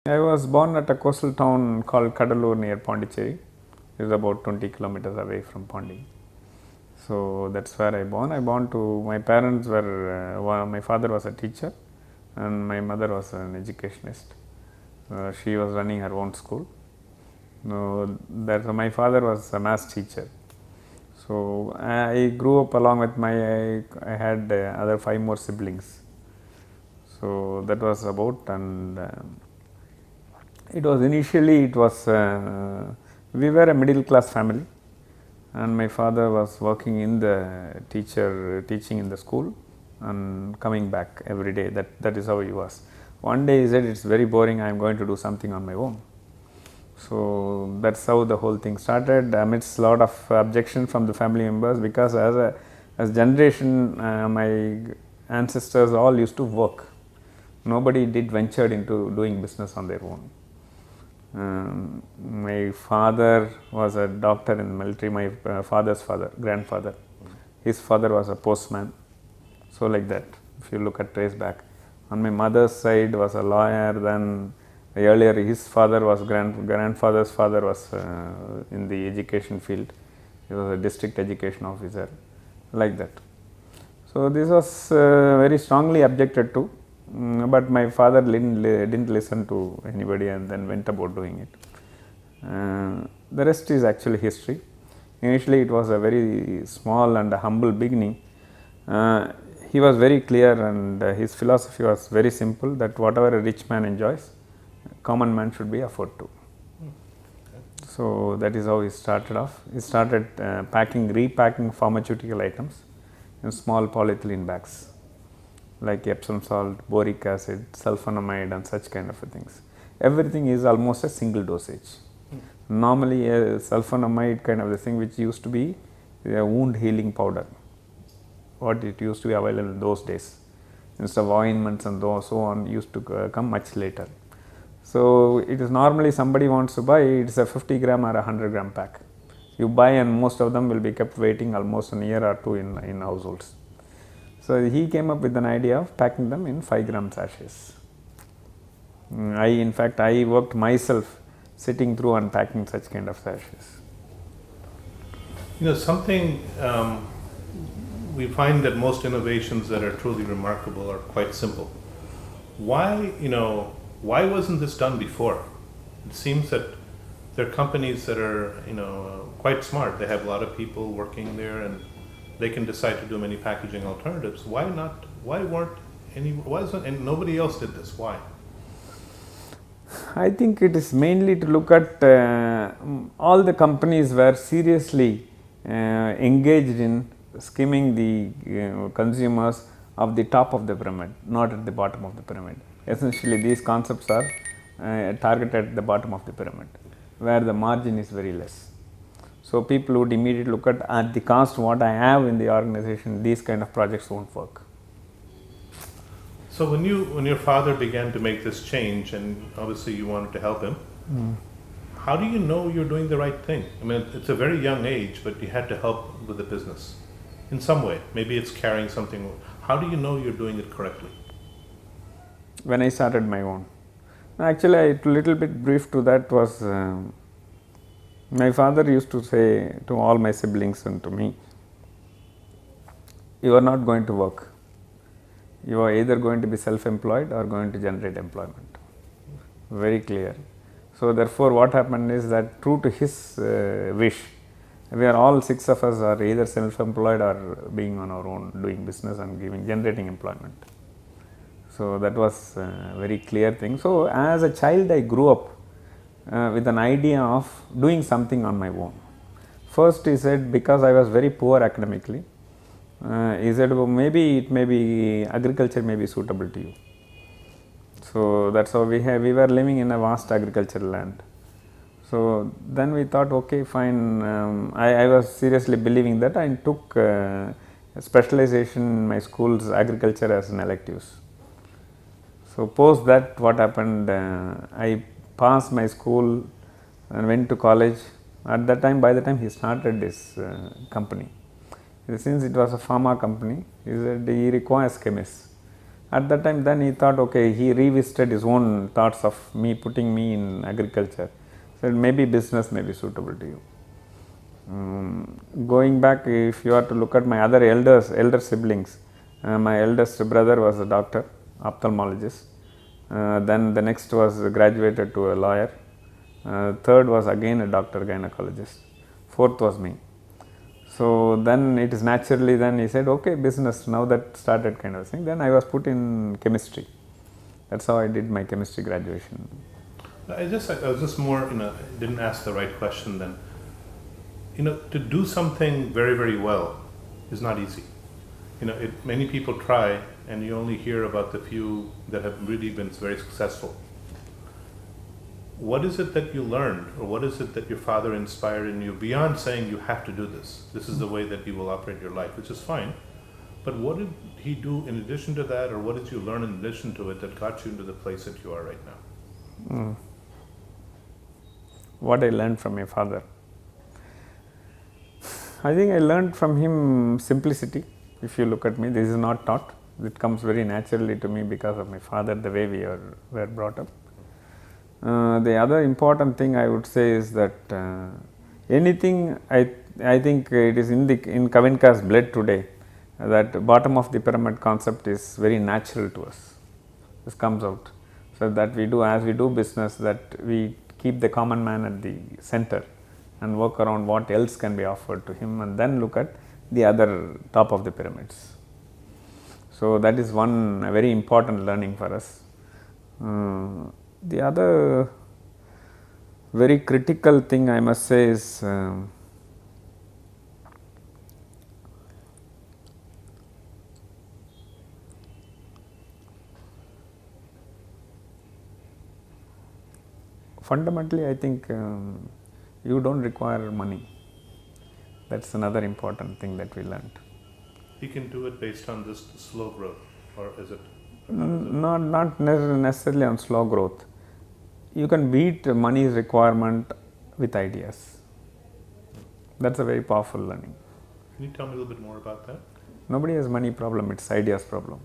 I was born at a coastal town called Kadalur near Pondicherry. It is about 20 kilometers away from Pondi. So that's where I born. I born to my parents were my father was a teacher and my mother was an educationist. She was running her own school. My father was a math teacher. So I grew up along with I had other 5 more siblings. So that was about, and it was initially we were a middle class family, and my father was working in the teaching in the school and coming back every day. That is how he was. One day he said, "It's very boring, I am going to do something on my own." So that's how the whole thing started, amidst a lot of objection from the family members, because as generation my ancestors all used to work. Nobody ventured into doing business on their own. My father was a doctor in the military, my father's grandfather. His father was a postman. So like that, if you look at trace back. On my mother's side was a lawyer, then earlier his father was grandfather's father was in the education field. He was a district education officer, like that. So this was very strongly objected to. But my father didn't listen to anybody and then went about doing it. The rest is actually history. Initially it was a very small and a humble beginning. He was very clear, and his philosophy was very simple, that whatever a rich man enjoys, common man should be afford to. So that is how he started off. He started repacking pharmaceutical items in small polyethylene bags, like Epsom salt, boric acid, sulfonamide and such kind of things. Everything is almost a single dosage. Normally a sulfonamide kind of the thing, which used to be a wound healing powder, what it used to be available in those days, instead of ointments and so on, used to come much later. So it is normally somebody wants to buy, it's a 50 gram or a 100 gram pack. You buy and most of them will be kept waiting almost a year or two in households. So he came up with an idea of packing them in 5 gram sachets. In fact, I worked myself sitting through unpacking such kind of sachets. Something we find that most innovations that are truly remarkable are quite simple. Why wasn't this done before? It seems that there are companies that are quite smart. They have a lot of people working there, and they can decide to do many packaging alternatives. Why not? Why wasn't and nobody else did this? Why? I think it is mainly to look at all the companies were seriously engaged in skimming the consumers of the top of the pyramid, not at the bottom of the pyramid. Essentially, these concepts are targeted at the bottom of the pyramid, where the margin is very less. So people would immediately look at the cost what I have in the organization, these kind of projects won't work. So when your father began to make this change, and obviously you wanted to help him, how do you know you're doing the right thing? I mean, it's a very young age, but you had to help with the business in some way. Maybe it's carrying something. How do you know you're doing it correctly? When I started my own. Actually, a little bit brief to that was, my father used to say to all my siblings and to me, you are not going to work. You are either going to be self-employed or going to generate employment. Very clear. So therefore, what happened is that true to his wish, we are all 6 of us are either self-employed or being on our own, doing business and generating employment. So that was a very clear thing. So as a child, I grew up with an idea of doing something on my own. First, he said, because I was very poor academically, he said, well, maybe agriculture may be suitable to you. So that's how we were living in a vast agricultural land. So then we thought, okay, fine. I was seriously believing that. I took specialization in my school's agriculture as an electives. So post that, what happened? I passed my school and went to college. At that time, by the time he started this company, since it was a pharma company, he said he requires chemists. At that time, then he thought, okay, he revisited his own thoughts of me, putting me in agriculture. Said maybe business may be suitable to you. Going back, if you are to look at my other elder siblings, my eldest brother was a doctor, ophthalmologist. Then the next was graduated to a lawyer. Third was again a doctor, gynecologist. Fourth was me. So then it is naturally, then he said, okay, business, now that started kind of thing. Then I was put in chemistry. That's how I did my chemistry graduation. I was just more, didn't ask the right question then. To do something very, very well is not easy. Many people try, and you only hear about the few that have really been very successful. What is it that you learned, or what is it that your father inspired in you beyond saying you have to do this? This is the way that you will operate your life, which is fine. But what did he do in addition to that, or what did you learn in addition to it that got you into the place that you are right now? What I learned from my father. I think I learned from him simplicity. If you look at me, this is not taught. It comes very naturally to me because of my father, the way we were brought up. The other important thing I would say is that anything, I think it is in CavinKare's blood today, that bottom of the pyramid concept is very natural to us. This comes out. So that as we do business, that we keep the common man at the center and work around what else can be offered to him, and then look at the other top of the pyramids. So that is one very important learning for us. The other very critical thing I must say is fundamentally, I think you don't require money. That's another important thing that we learned. He can do it based on this slow growth, or is it? Not necessarily on slow growth. You can beat money's requirement with ideas. That's a very powerful learning. Can you tell me a little bit more about that? Nobody has money problem, it's ideas problem.